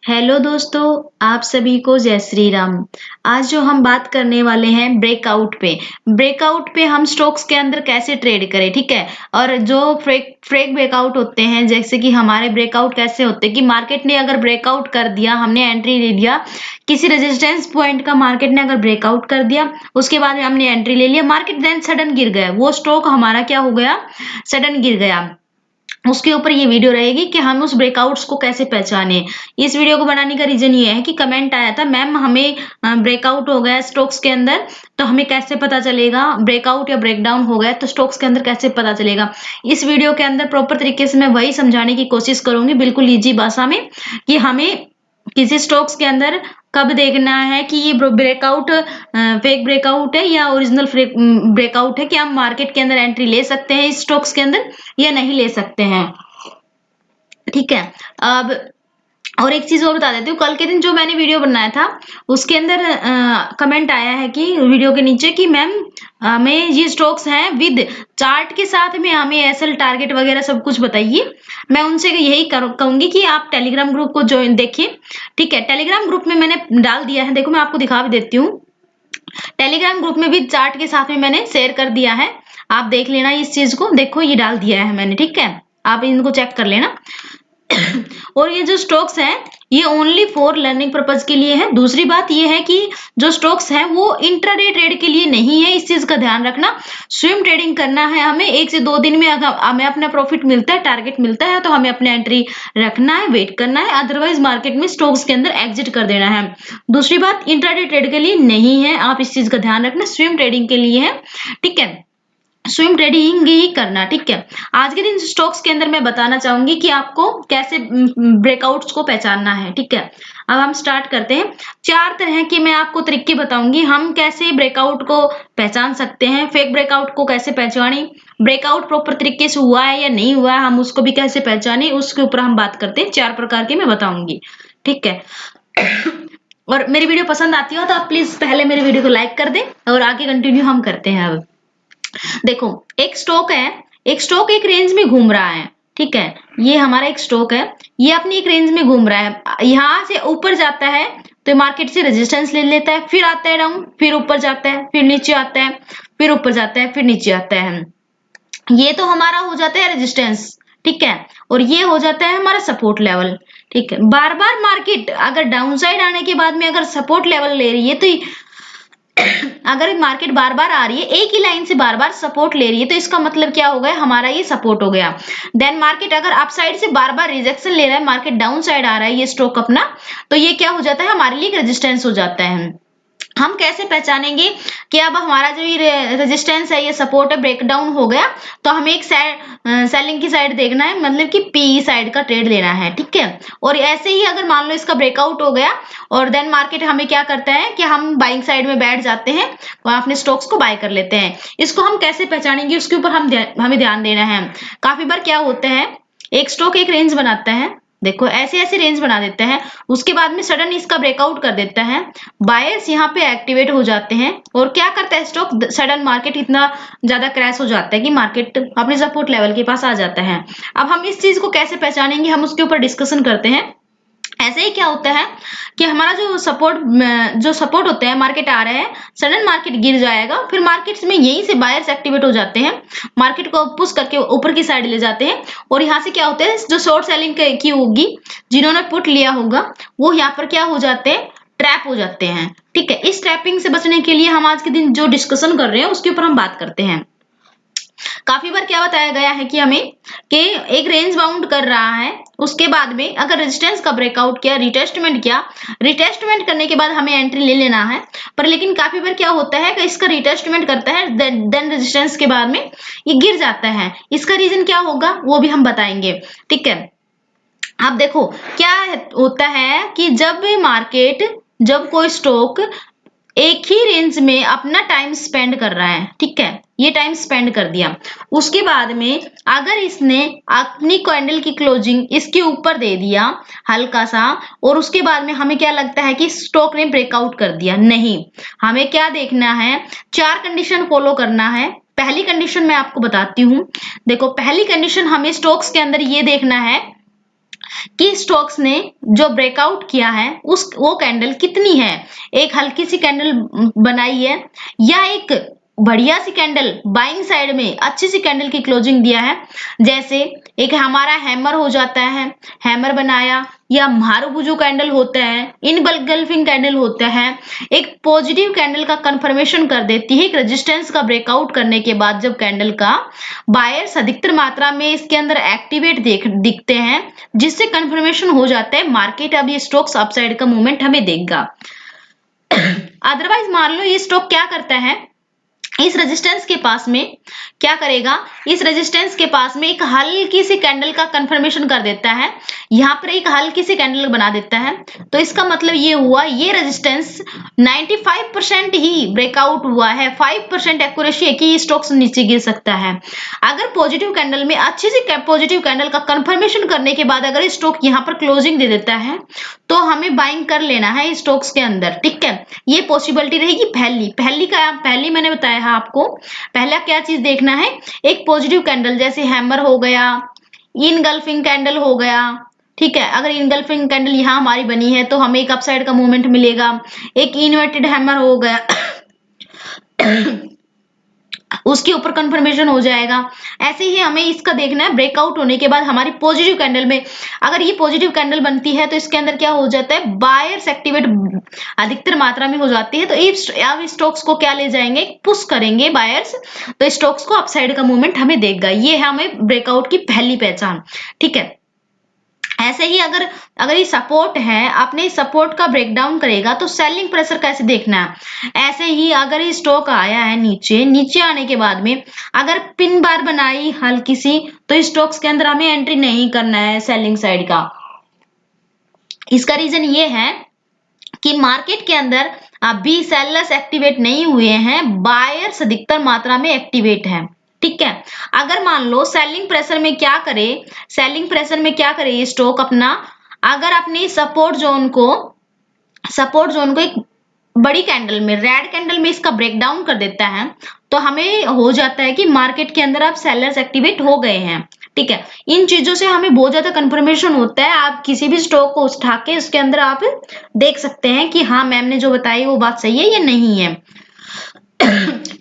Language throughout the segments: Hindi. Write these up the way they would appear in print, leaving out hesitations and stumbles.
हेलो दोस्तों, आप सभी को जय श्री राम। आज जो हम बात करने वाले हैं ब्रेकआउट पे हम स्टॉक्स के अंदर कैसे ट्रेड करें, ठीक है। और जो फ्रेक ब्रेकआउट होते हैं, जैसे कि हमारे ब्रेकआउट कैसे होते हैं कि मार्केट ने अगर ब्रेकआउट कर दिया, हमने एंट्री ले लिया किसी रेजिस्टेंस पॉइंट का, मार्केट ने अगर ब्रेकआउट कर दिया, उसके बाद में हमने एंट्री ले लिया, मार्केट देन सडन गिर गया, वो स्टॉक हमारा क्या हो गया, सडन गिर गया। उसके ऊपर ये वीडियो रहेगी कि हम उस ब्रेकआउट्स को कैसे पहचाने। इस वीडियो को बनाने का रीजन ये है कि कमेंट आया था, मैम हमें ब्रेकआउट हो गया स्टॉक्स के अंदर तो हमें कैसे पता चलेगा, ब्रेकआउट या ब्रेकडाउन हो गया तो स्टॉक्स के अंदर कैसे पता चलेगा। इस वीडियो के अंदर प्रॉपर तरीके से मैं वही समझाने की कोशिश करूंगी, बिल्कुल इजी भाषा में, कि हमें किसी स्टॉक्स के अंदर कब देखना है कि ये ब्रेकआउट फेक ब्रेकआउट है या ओरिजिनल ब्रेकआउट है, कि हम मार्केट के अंदर एंट्री ले सकते हैं इस स्टॉक्स के अंदर या नहीं ले सकते हैं, ठीक है। अब और एक चीज और बता देती हूँ, कल के दिन जो मैंने वीडियो बनाया था उसके अंदर कमेंट आया है कि वीडियो के नीचे कि मैम हमें ये स्टॉक्स हैं विद चार्ट के साथ में, हमें एसएल टारगेट वगैरह सब कुछ बताइए। मैं उनसे यही कहूंगी कि आप टेलीग्राम ग्रुप को ज्वाइन देखिए, ठीक है। टेलीग्राम ग्रुप में मैंने डाल दिया है, देखो मैं आपको दिखा भी देती हूँ। टेलीग्राम ग्रुप में भी चार्ट के साथ में मैंने शेयर कर दिया है, आप देख लेना इस चीज को, देखो ये डाल दिया है मैंने, ठीक है। आप इनको चेक कर लेना। और ये जो स्टॉक्स हैं ये ओनली फॉर लर्निंग पर्पज के लिए है। दूसरी बात ये है कि जो स्टॉक्स हैं वो इंट्राडे ट्रेड के लिए नहीं है, इस चीज का ध्यान रखना। स्विंग ट्रेडिंग करना है हमें, 1 से 2 दिन में अगर हमें अपना प्रॉफिट मिलता है, टारगेट मिलता है, तो हमें अपने एंट्री रखना है, वेट करना है, अदरवाइज मार्केट में स्टॉक्स के अंदर एग्जिट कर देना है। दूसरी बात, इंट्राडे ट्रेड के लिए नहीं है, आप इस चीज का ध्यान रखना, स्विंग ट्रेडिंग के लिए है, ठीक है। स्विंग ट्रेडिंग ही करना, ठीक है। आज के दिन स्टॉक्स के अंदर मैं बताना चाहूंगी कि आपको कैसे ब्रेकआउट्स को पहचानना है, ठीक है। अब हम स्टार्ट करते हैं। 4 तरह के मैं आपको तरीके बताऊंगी हम कैसे ब्रेकआउट को पहचान सकते हैं, फेक ब्रेकआउट को कैसे पहचाने, ब्रेकआउट प्रॉपर तरीके से हुआ है या नहीं हुआ है हम उसको भी कैसे पहचाने, उसके ऊपर हम बात करते हैं। 4 प्रकार के मैं बताऊंगी, ठीक है। और मेरी वीडियो पसंद आती हो तो आप प्लीज पहले मेरे वीडियो को लाइक कर दें और आगे कंटिन्यू हम करते हैं। अब देखो, एक स्टॉक है, एक स्टॉक एक रेंज में घूम रहा है, ठीक है। ये हमारा एक स्टॉक है, ये अपनी एक रेंज में घूम रहा है, यहां से ऊपर जाता है तो मार्केट से रेजिस्टेंस ले लेता है, फिर आता है डाउन, फिर ऊपर जाता है, फिर नीचे आता है, फिर ऊपर जाता है, फिर नीचे आता है। ये तो हमारा हो जाता है रेजिस्टेंस, ठीक है। और ये हो जाता है हमारा सपोर्ट लेवल, ठीक है। बार बार मार्केट अगर डाउन साइड आने के बाद में अगर सपोर्ट लेवल ले रही है तो अगर मार्केट बार बार आ रही है एक ही लाइन से बार बार सपोर्ट ले रही है तो इसका मतलब क्या हो गया, हमारा ये सपोर्ट हो गया। देन मार्केट अगर अप साइड से बार बार रिजेक्शन ले रहा है, मार्केट डाउन साइड आ रहा है ये स्टॉक अपना, तो ये क्या हो जाता है, हमारे लिए रेजिस्टेंस हो जाता है। हम कैसे पहचानेंगे कि अब हमारा जो ये रेजिस्टेंस है, ये सपोर्ट है, ब्रेकडाउन हो गया, तो हमें एक साइड सेलिंग की साइड देखना है, मतलब कि पी साइड का ट्रेड लेना है, ठीक है। और ऐसे ही अगर मान लो इसका ब्रेकआउट हो गया और देन मार्केट हमें क्या करता है कि हम बाइंग साइड में बैठ जाते हैं, वहां अपने स्टॉक्स को बाय कर लेते हैं। इसको हम कैसे पहचानेंगे उसके ऊपर हमें ध्यान देना है। काफी बार क्या होता है, एक स्टॉक एक रेंज बनाता है, देखो ऐसे ऐसे रेंज बना देते हैं, उसके बाद में सडन इसका ब्रेकआउट कर देता है, बायर्स यहाँ पे एक्टिवेट हो जाते हैं और क्या करता है स्टॉक, सडन मार्केट इतना ज्यादा क्रैश हो जाता है कि मार्केट अपने सपोर्ट लेवल के पास आ जाता है। अब हम इस चीज को कैसे पहचानेंगे, हम उसके ऊपर डिस्कशन करते हैं। ऐसे ही क्या होता है कि हमारा जो सपोर्ट होता है, मार्केट आ रहा है, सडन मार्केट गिर जाएगा, फिर मार्केट्स में यहीं से बायर्स एक्टिवेट हो जाते हैं, मार्केट को पुश करके ऊपर की साइड ले जाते हैं, और यहाँ से क्या होता है, जो शॉर्ट सेलिंग की होगी, जिन्होंने पुट लिया होगा, वो यहाँ पर क्या हो जाते हैं, ट्रैप हो जाते हैं, ठीक है। इस ट्रैपिंग से बचने के लिए हम आज के दिन जो डिस्कशन कर रहे हैं उसके ऊपर हम बात करते हैं। काफी बार क्या बताया गया है कि हमें कि एक रेंज बाउंड कर रहा है, उसके बाद में अगर रेजिस्टेंस का ब्रेकआउट किया, रिटेस्टमेंट किया, रिटेस्टमेंट करने के बाद हमें एंट्री ले लेना है। पर लेकिन काफी बार क्या होता है कि इसका रिटेस्टमेंट करता है, देन रेजिस्टेंस के बाद में ये गिर जाता है, इसका रीजन क्या होगा वो भी हम बताएंगे, ठीक है। अब देखो क्या होता है कि जब कोई स्टॉक एक ही रेंज में अपना टाइम स्पेंड कर रहा है, ठीक है, ये टाइम स्पेंड कर दिया, उसके बाद में अगर इसने अपनी कैंडल की क्लोजिंग इसके ऊपर दे दिया हल्का सा, और उसके बाद में हमें क्या लगता है कि स्टॉक ने ब्रेकआउट कर दिया, नहीं, हमें क्या देखना है, 4 कंडीशन फॉलो करना है। पहली कंडीशन मैं आपको बताती हूँ, देखो पहली कंडीशन हमें स्टॉक्स के अंदर ये देखना है कि स्टॉक्स ने जो ब्रेकआउट किया है उस वो कैंडल कितनी है, एक हल्की सी कैंडल बनाई है या एक बढ़िया सी कैंडल बाइंग साइड में अच्छी सी कैंडल की क्लोजिंग दिया है। जैसे एक हमारा हैमर हो जाता है, हैमर बनाया, या मारुबुजू कैंडल होता है, इनगल्फिंग कैंडल होता है, एक पॉजिटिव कैंडल का कंफर्मेशन कर देती है। एक रेजिस्टेंस का ब्रेकआउट करने के बाद जब कैंडल का बायर्स अधिकतर मात्रा में इसके अंदर एक्टिवेट दिखते हैं, जिससे कंफर्मेशन हो जाता है मार्केट अब ये स्टॉक्स अपसाइड का मूवमेंट हमें देगा। अदरवाइज मान लो ये स्टॉक क्या करता है, इस रेजिस्टेंस के पास में क्या करेगा, इस रेजिस्टेंस के पास में एक हल्की सी कैंडल का कंफर्मेशन कर देता है, यहाँ पर एक हल्की सी कैंडल बना देता है। तो इसका मतलब ये हुआ ये रेजिस्टेंस 95% ही ब्रेकआउट हुआ है, 5% एक्यूरेसी है कि ये स्टॉक्स नीचे गिर सकता है। अगर पॉजिटिव कैंडल में अच्छी सी पॉजिटिव कैंडल का कंफर्मेशन करने के बाद अगर स्टॉक यहाँ पर क्लोजिंग दे देता है तो हमें बाइंग कर लेना है स्टॉक्स के अंदर, ठीक है। ये पॉसिबिलिटी रहेगी पहली मैंने बताया है आपको। पहला क्या चीज देखना है, एक पॉजिटिव कैंडल जैसे हैमर हो गया, इनगल्फिंग कैंडल हो गया, ठीक है। अगर इनगल्फिंग कैंडल यहाँ हमारी बनी है तो हमें एक अपसाइड का मूवमेंट मिलेगा। एक इन्वर्टेड हैमर हो गया उसके ऊपर कंफर्मेशन हो जाएगा। ऐसे ही हमें इसका देखना है ब्रेकआउट होने के बाद हमारी पॉजिटिव कैंडल में अगर ये पॉजिटिव कैंडल बनती है तो इसके अंदर क्या हो जाता है, बायर्स एक्टिवेट अधिकतर मात्रा में हो जाती है। तो अब स्टॉक्स को क्या ले जाएंगे, पुश करेंगे बायर्स, तो स्टॉक्स को अपसाइड का मूवमेंट हमें देगा। ये है हमें ब्रेकआउट की पहली पहचान, ठीक है। ऐसे ही अगर अगर ये सपोर्ट है, आपने सपोर्ट का ब्रेकडाउन करेगा तो सेलिंग प्रेशर कैसे देखना है। ऐसे ही अगर ये स्टॉक आया है नीचे आने के बाद में अगर पिन बार बनाई हल्की सी, तो इस स्टॉक्स के अंदर हमें एंट्री नहीं करना है सेलिंग साइड का। इसका रीजन ये है कि मार्केट के अंदर अभी सेलर्स एक्टिवेट नहीं हुए हैं, बायर्स अधिकतर मात्रा में एक्टिवेट है, ठीक है। अगर मान लो सेलिंग प्रेशर में क्या करे ये स्टॉक अपना, अगर अपनी सपोर्ट जोन को एक बड़ी कैंडल में, रेड कैंडल में इसका ब्रेकडाउन कर देता है तो हमें हो जाता है कि मार्केट के अंदर अब सेलर्स एक्टिवेट हो गए हैं, ठीक है। इन चीजों से हमें बहुत ज्यादा कंफर्मेशन होता है। आप किसी भी स्टॉक को उठा के उसके अंदर आप देख सकते हैं कि हाँ मैम ने जो बताई वो बात सही है या नहीं है,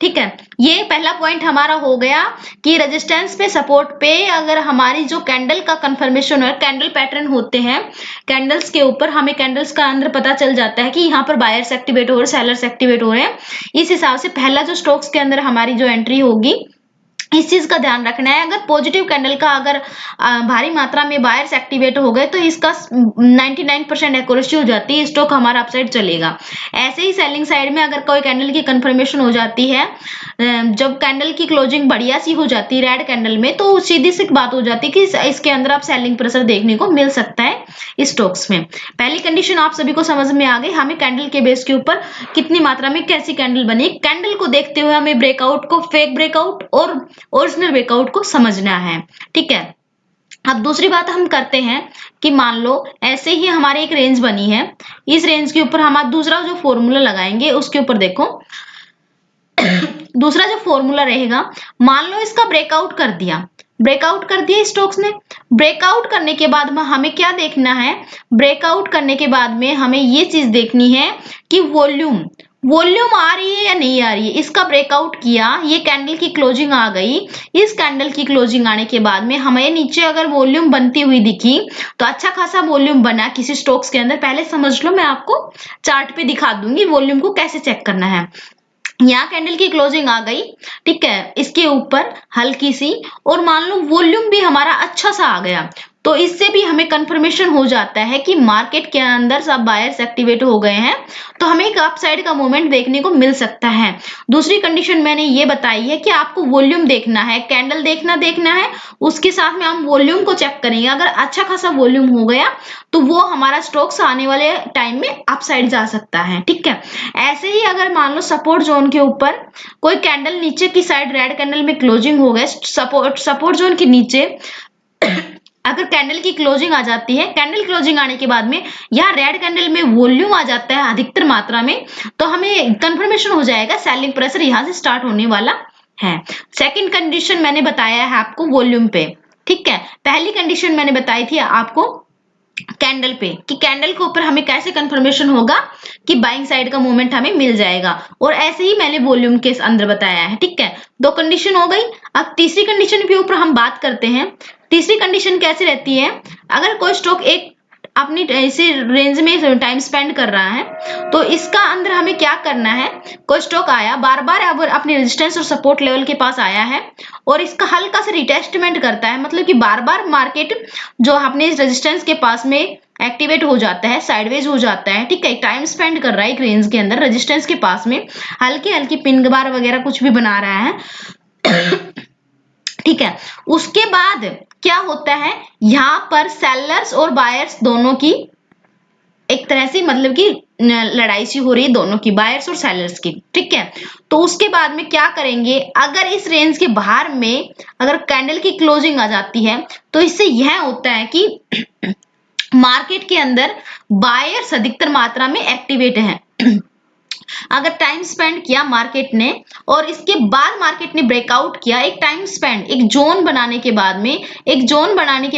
ठीक है। ये पहला पॉइंट हमारा हो गया कि रेजिस्टेंस पे सपोर्ट पे अगर हमारी जो कैंडल का कंफर्मेशन है, कैंडल पैटर्न होते हैं कैंडल्स के ऊपर, हमें कैंडल्स का अंदर पता चल जाता है कि यहाँ पर बायर्स एक्टिवेट हो रहे हैं, सेलर्स एक्टिवेट हो रहे हैं। इस हिसाब से पहला जो स्टॉक्स के अंदर हमारी जो एंट्री होगी, इस चीज का ध्यान रखना है। अगर पॉजिटिव कैंडल का अगर भारी मात्रा में बायर्स एक्टिवेट हो गए तो इसका 99% एक्यूरेसी हो जाती है, स्टॉक हमारा अपसाइड चलेगा। ऐसे ही सेलिंग साइड में अगर कोई कैंडल की कंफर्मेशन हो जाती है, जब कैंडल की क्लोजिंग बढ़िया सी हो जाती है रेड कैंडल में, तो सीधी सी बात हो जाती है कि इसके अंदर आप सेलिंग प्रेशर देखने को मिल सकता है स्टॉक्स में। पहली कंडीशन आप सभी को समझ में आ गई, हमें कैंडल के बेस के ऊपर कितनी मात्रा में कैसी कैंडल बनी, कैंडल को देखते हुए हमें ब्रेकआउट को, फेक ब्रेकआउट और ओरिजिनल ब्रेकआउट को समझना है, ठीक है। अब दूसरी बात हम करते हैं कि मान लो ऐसे ही हमारी एक रेंज बनी है, इस रेंज के ऊपर हम दूसरा जो फॉर्मूला लगाएंगे उसके ऊपर देखो दूसरा जो फॉर्मूला रहेगा, मान लो इसका ब्रेकआउट कर दिया स्टॉक्स ने। ब्रेकआउट करने के बाद में हमें क्या देखना है, ब्रेकआउट करने के बाद में हमें ये चीज देखनी है कि वॉल्यूम आ रही है या नहीं आ रही है। इसका ब्रेकआउट किया, ये कैंडल की क्लोजिंग आ गई, इस कैंडल की क्लोजिंग आने के बाद में हमें नीचे अगर वॉल्यूम बनती हुई दिखी तो अच्छा खासा वॉल्यूम बना किसी स्टॉक्स के अंदर, पहले समझ लो, मैं आपको चार्ट पे दिखा दूंगी वॉल्यूम को कैसे चेक करना है। यहाँ कैंडल की क्लोजिंग आ गई, ठीक है, इसके ऊपर हल्की सी, और मान लो वॉल्यूम भी हमारा अच्छा सा आ गया, तो इससे भी हमें कंफर्मेशन हो जाता है कि मार्केट के अंदर सब बायर्स एक्टिवेट हो गए हैं, तो हमें एक अपसाइड का मूवमेंट देखने को मिल सकता है। दूसरी कंडीशन मैंने ये बताई है कि आपको वॉल्यूम देखना है, कैंडल देखना है, उसके साथ में हम वॉल्यूम को चेक करेंगे। अगर अच्छा खासा वॉल्यूम हो गया तो वो हमारा स्टॉक्स आने वाले टाइम में अपसाइड जा सकता है, ठीक है। ऐसे ही अगर मान लो सपोर्ट जोन के ऊपर कोई कैंडल नीचे की साइड रेड कैंडल में क्लोजिंग हो गए, सपोर्ट जोन के नीचे अगर कैंडल की क्लोजिंग आ जाती है, कैंडल क्लोजिंग आने के बाद में यहाँ रेड कैंडल में वॉल्यूम आ जाता है अधिकतर मात्रा में, तो हमें कंफर्मेशन हो जाएगा सेलिंग प्रेशर यहाँ से स्टार्ट होने वाला है। सेकंड कंडीशन मैंने बताया है आपको वॉल्यूम पे, ठीक है। पहली कंडीशन मैंने बताई थी आपको कैंडल पे, कि कैंडल के ऊपर हमें कैसे कंफर्मेशन होगा कि बाइंग साइड का मूवमेंट हमें मिल जाएगा। और ऐसे ही मैंने वॉल्यूम के अंदर बताया है, ठीक है। दो कंडीशन हो गई। अब तीसरी कंडीशन के ऊपर हम बात करते हैं। तीसरी कंडीशन कैसे रहती है, अगर कोई स्टॉक एक अपनी ऐसे रेंज में टाइम स्पेंड कर रहा है तो इसका अंदर हमें क्या करना है, कोई स्टॉक आया बार बार अब अपने रेजिस्टेंस और सपोर्ट लेवल के पास आया है और इसका हल्का सा रिटेस्टमेंट करता है, मतलब कि बार बार मार्केट जो अपने रेजिस्टेंस के पास में एक्टिवेट हो जाता है, साइडवेज हो जाता है, ठीक है, टाइम स्पेंड कर रहा है एक रेंज के अंदर रेजिस्टेंस के पास में, हल्की हल्की पिन बार वगैरह कुछ भी बना रहा है ठीक है। उसके बाद क्या होता है, यहाँ पर सेलर्स और बायर्स दोनों की एक तरह से मतलब कि लड़ाई सी हो रही है, दोनों की, बायर्स और सेलर्स की, ठीक है। तो उसके बाद में क्या करेंगे, अगर इस रेंज के बाहर में अगर कैंडल की क्लोजिंग आ जाती है तो इससे यह होता है कि मार्केट के अंदर बायर्स अधिकतर मात्रा में एक्टिवेट हैं अगर टाइम स्पेंड किया मार्केट ने और इसके बाद मार्केट ने ब्रेकआउट किया, एक टाइम स्पेंड, एक जोन बनाने के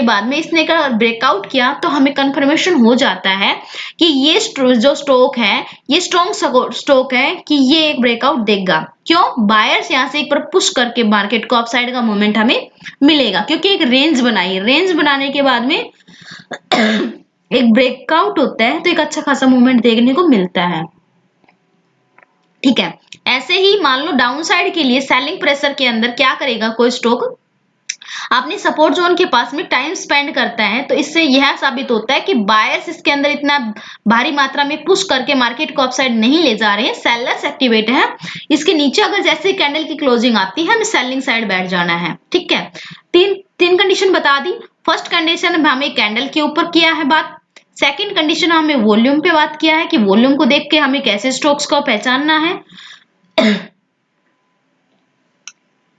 बाद में, इसने अगर ब्रेकआउट किया तो हमें कंफर्मेशन हो जाता है कि ये जो स्टॉक है ये स्ट्रॉन्ग स्टॉक है, कि ये एक ब्रेकआउट देगा। क्यों, बायर्स यहाँ से एक बार पुश करके मार्केट को अपसाइड का मोमेंट हमें मिलेगा, क्योंकि एक रेंज बनाई, रेंज बनाने के बाद में एक ब्रेकआउट होता है तो एक अच्छा खासा मूवमेंट देखने को मिलता है, ठीक है। ऐसे ही मान लो डाउन साइड के लिए सेलिंग प्रेशर के अंदर क्या करेगा, कोई स्टॉक अपने सपोर्ट जोन के पास में टाइम स्पेंड करता है तो इससे यह साबित होता है कि बायर्स इसके अंदर इतना भारी मात्रा में पुश करके मार्केट को अपसाइड नहीं ले जा रहे हैं, सेलर्स एक्टिवेट है। इसके नीचे अगर जैसे कैंडल की क्लोजिंग आती है हमें सेलिंग साइड बैठ जाना है, ठीक है। तीन कंडीशन बता दी। फर्स्ट कंडीशन हमें कैंडल के ऊपर किया है बात, सेकंड कंडीशन हमें वॉल्यूम पे बात किया है कि वॉल्यूम को देख के हमें कैसे स्टॉक्स को पहचानना है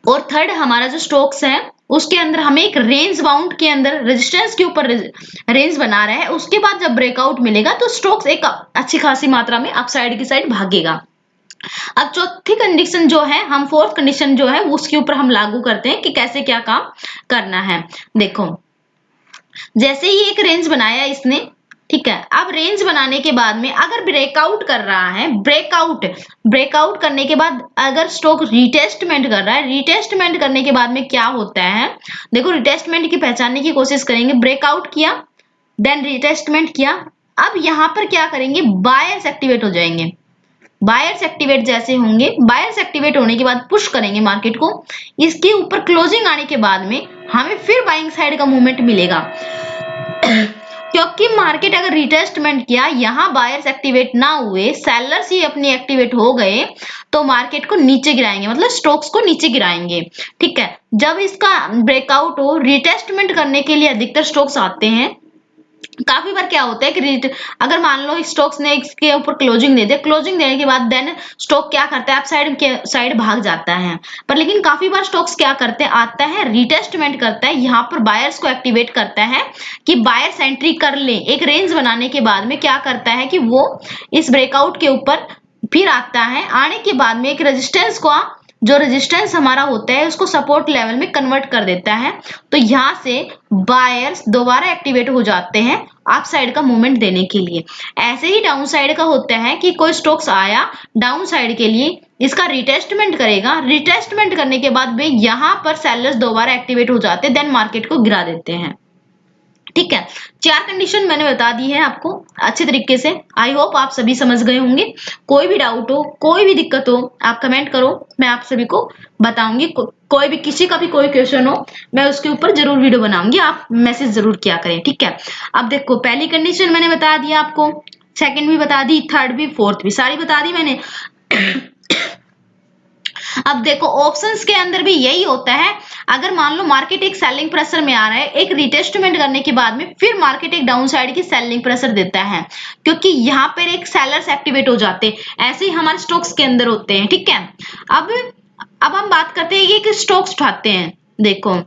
और थर्ड हमारा जो स्टॉक्स है उसके अंदर हमें एक रेंज बाउंड के अंदर रेजिस्टेंस के ऊपर रेंज बना रहा है, उसके बाद जब ब्रेकआउट मिलेगा तो स्टॉक्स एक अच्छी खासी मात्रा में अपसाइड की साइड भागेगा। अब चौथी कंडीशन जो है, हम फोर्थ कंडीशन जो है उसके ऊपर हम लागू करते हैं कि कैसे क्या काम करना है। देखो, जैसे ही एक रेंज बनाया इसने, ठीक है, अब रेंज बनाने के बाद में अगर ब्रेकआउट कर रहा है, ब्रेकआउट करने के बाद अगर स्टॉक रिटेस्टमेंट कर रहा है, रिटेस्टमेंट करने के बाद में क्या होता है, देखो रिटेस्टमेंट की पहचानने की कोशिश करेंगे। ब्रेकआउट किया, देन रिटेस्टमेंट किया, अब यहां पर क्या करेंगे, बायर्स एक्टिवेट हो जाएंगे। बायर्स एक्टिवेट जैसे होंगे, बायर्स एक्टिवेट होने के बाद पुश करेंगे मार्केट को, इसके ऊपर क्लोजिंग आने के बाद में हमें फिर बाइंग साइड का मूवमेंट मिलेगा क्योंकि मार्केट अगर रिटेस्टमेंट किया, यहां बायर्स एक्टिवेट ना हुए, सेलर्स ही अपनी एक्टिवेट हो गए तो मार्केट को नीचे गिराएंगे, मतलब स्टॉक्स को नीचे गिराएंगे, ठीक है। जब इसका ब्रेकआउट हो, रिटेस्टमेंट करने के लिए अधिकतर स्टॉक्स आते हैं। काफी बार क्या होता है कि अगर मान लो स्टॉक्स ने इसके ऊपर क्लोजिंग दे दे, क्लोजिंग देने के बाद देन स्टॉक क्या करता है, अप साइड के साइड भाग जाता है। पर लेकिन काफी बार स्टॉक्स क्या करते हैं, आता है रिटेस्टमेंट करता है, यहाँ पर बायर्स को एक्टिवेट करता है कि बायर्स एंट्री कर ले। एक रेंज बनाने के बाद में क्या करता है कि वो इस ब्रेकआउट के ऊपर फिर आता है, आने के बाद में एक रेजिस्टेंस को, जो रेजिस्टेंस हमारा होता है उसको सपोर्ट लेवल में कन्वर्ट कर देता है, तो यहां से बायर्स दोबारा एक्टिवेट हो जाते हैं अप साइड का मूवमेंट देने के लिए। ऐसे ही डाउन साइड का होता है कि कोई स्टॉक्स आया डाउन साइड के लिए, इसका रिटेस्टमेंट करेगा, रिटेस्टमेंट करने के बाद भी यहां पर सेलर्स दोबारा एक्टिवेट हो जाते हैं, देन मार्केट को गिरा देते हैं, ठीक है। 4 कंडीशन मैंने बता दी है आपको अच्छे तरीके से। आई होप आप सभी समझ गए होंगे। कोई भी डाउट हो, कोई भी दिक्कत हो, आप कमेंट करो, मैं आप सभी को बताऊंगी। कोई भी किसी का भी कोई क्वेश्चन हो, मैं उसके ऊपर जरूर वीडियो बनाऊंगी, आप मैसेज जरूर किया करें, ठीक है। अब देखो, पहली कंडीशन मैंने बता दिया आपको, सेकंड भी बता दी, थर्ड भी, फोर्थ भी, सारी बता दी मैंने अब देखो, ऑप्शंस के अंदर भी यही होता है। अगर मान लो मार्केट एक सेलिंग प्रेशर में आ रहा है, एक रिटेस्टमेंट करने के बाद में फिर मार्केट एक डाउन साइड की सेलिंग प्रेशर देता है, क्योंकि यहाँ पर एक सेलर्स एक्टिवेट हो जाते हैं, ऐसे ही हमारे स्टॉक्स के अंदर होते हैं, ठीक है। अब हम बात करते हैं कि स्टॉक्स उठाते हैं। देखो,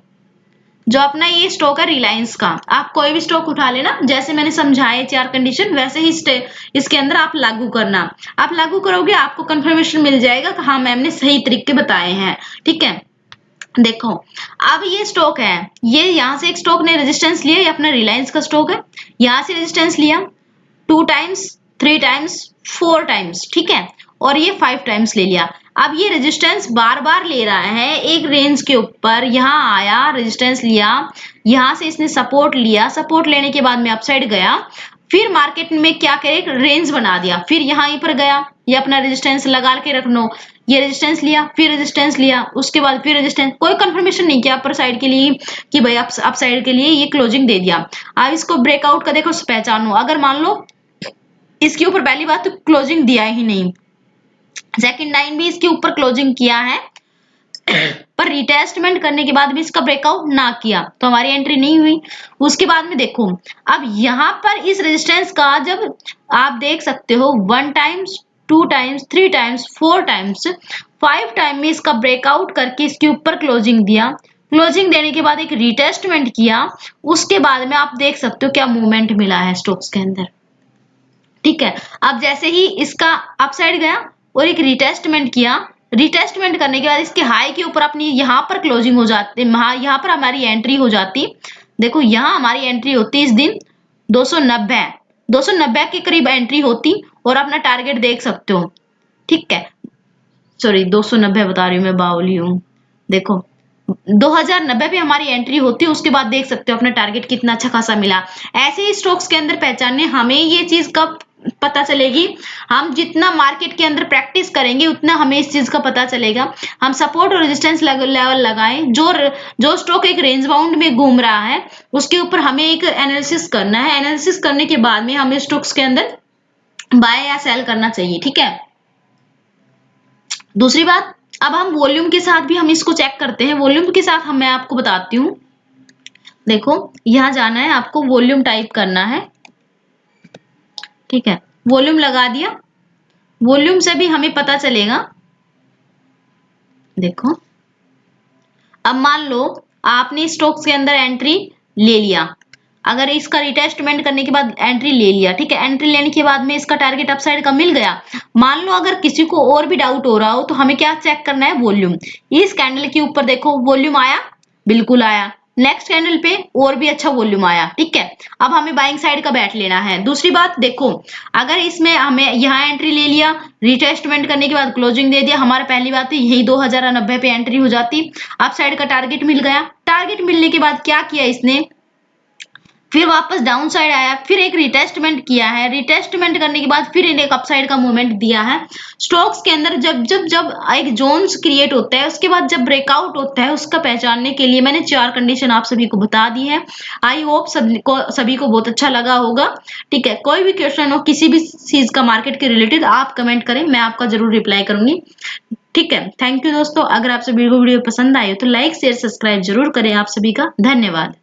जो अपना ये स्टॉक है रिलायंस का, आप कोई भी स्टॉक उठा लेना, जैसे मैंने समझाए 4 कंडीशन वैसे ही इसके अंदर आप लागू करना। आप लागू करोगे, आपको कंफर्मेशन मिल जाएगा कि हाँ मैम ने सही तरीके बताए हैं, ठीक है। देखो अब ये स्टॉक है, ये यहाँ से एक स्टॉक ने रेजिस्टेंस लिया, ये अपना रिलायंस का स्टॉक है, यहाँ से रेजिस्टेंस लिया 2 टाइम्स, 3 टाइम्स, 4 टाइम्स, ठीक है, और ये 5 टाइम्स ले लिया। अब ये रेजिस्टेंस बार बार ले रहा है एक रेंज के ऊपर, यहाँ आया रेजिस्टेंस लिया, यहाँ से इसने सपोर्ट लिया, सपोर्ट लेने के बाद में अपसाइड गया, फिर मार्केट में क्या करे, रेंज बना दिया, फिर यहाँ पर गया, ये अपना रेजिस्टेंस लगा के रख लो, ये रेजिस्टेंस लिया, फिर रेजिस्टेंस लिया, उसके बाद फिर रेजिस्टेंस, कोई कंफर्मेशन नहीं किया अपर साइड के लिए कि भाई अप साइड के लिए, ये क्लोजिंग दे दिया। अब इसको ब्रेकआउट का देखो पहचानो, अगर मान लो इसके ऊपर पहली बात तो क्लोजिंग दिया ही नहीं, सेकंड लाइन भी इसके ऊपर क्लोजिंग किया है पर रिटेस्टमेंट करने के बाद भी इसका ब्रेकआउट ना किया तो हमारी एंट्री नहीं हुई। उसके बाद में देखो अब यहाँ पर इस रेजिस्टेंस का जब आप देख सकते हो 1 times, 2 times, 3 times, 4 times, 5 time में इसका ब्रेकआउट करके इसके ऊपर क्लोजिंग दिया, क्लोजिंग देने के बाद एक रिटेस्टमेंट किया, उसके बाद में आप देख सकते हो क्या मूवमेंट मिला है स्टॉक्स के अंदर, ठीक है। अब जैसे ही इसका अपसाइड गया और एक रिटेस्टमेंट किया, रिटेस्टमेंट करने के बाद इसके हाई के ऊपर अपनी यहाँ पर क्लोजिंग हो जाती, यहाँ पर हमारी एंट्री हो जाती, देखो यहाँ हमारी एंट्री होती इस दिन 290 के करीब एंट्री होती और अपना टारगेट देख सकते हो, ठीक है, सॉरी 290 बता रही हूँ मैं, बावली हूँ, देखो 2090 पे हमारी एंट्री होती है, उसके बाद देख सकते हो अपना टारगेट कितना अच्छा खासा मिला। ऐसे ही स्टॉक्स के अंदर पहचानने हमें ये चीज कब पता चलेगी, हम जितना मार्केट के अंदर प्रैक्टिस करेंगे उतना हमें इस चीज का पता चलेगा। हम सपोर्ट और रेजिस्टेंस लेवल लगाएं, जो स्टॉक एक रेंज बाउंड में घूम रहा है उसके ऊपर हमें एक एनालिसिस करना है, एनालिसिस करने के बाद में हमें स्टॉक्स के अंदर बाय या सेल करना चाहिए, ठीक है। दूसरी बात, अब हम वॉल्यूम के साथ भी हम इसको चेक करते हैं, वॉल्यूम के साथ मैं आपको बताती हूँ, देखो यहाँ जाना है आपको, वॉल्यूम टाइप करना है, ठीक है, वॉल्यूम लगा दिया, वॉल्यूम से भी हमें पता चलेगा, देखो अब मान लो आपने स्टॉक्स के अंदर एंट्री ले लिया, अगर इसका रिटेस्टमेंट करने के बाद एंट्री ले लिया, ठीक है, एंट्री लेने के बाद में इसका टारगेट अपसाइड का मिल गया, मान लो अगर किसी को और भी डाउट हो रहा हो तो हमें क्या चेक करना है, वॉल्यूम, इस कैंडल के ऊपर देखो वॉल्यूम आया, बिल्कुल आया, नेक्स्ट कैंडल पे और भी अच्छा वॉल्यूम आया, ठीक है, अब हमें बाइंग साइड का बैठ लेना है। दूसरी बात देखो, अगर इसमें हमें यहाँ एंट्री ले लिया, रिटेस्टमेंट करने के बाद क्लोजिंग दे दिया, हमारा पहली बात है यही 2090 पे एंट्री हो जाती, अप साइड का टारगेट मिल गया, टारगेट मिलने के बाद क्या किया इसने, फिर वापस डाउन साइड आया, फिर एक रिटेस्टमेंट किया है, रिटेस्टमेंट करने के बाद फिर एक अपसाइड का मूवमेंट दिया है। स्टॉक्स के अंदर जब जब जब एक जोन्स क्रिएट होता है उसके बाद जब ब्रेकआउट होता है उसका पहचानने के लिए मैंने 4 कंडीशन आप सभी को बता दी है। आई होप सभी को बहुत अच्छा लगा होगा, ठीक है। कोई भी क्वेश्चन हो किसी भी चीज का मार्केट के रिलेटेड आप कमेंट करें, मैं आपका जरूर रिप्लाई करूंगी, ठीक है। थैंक यू दोस्तों, अगर आप सभी को वीडियो पसंद आए तो लाइक शेयर सब्सक्राइब जरूर करें, आप सभी का धन्यवाद।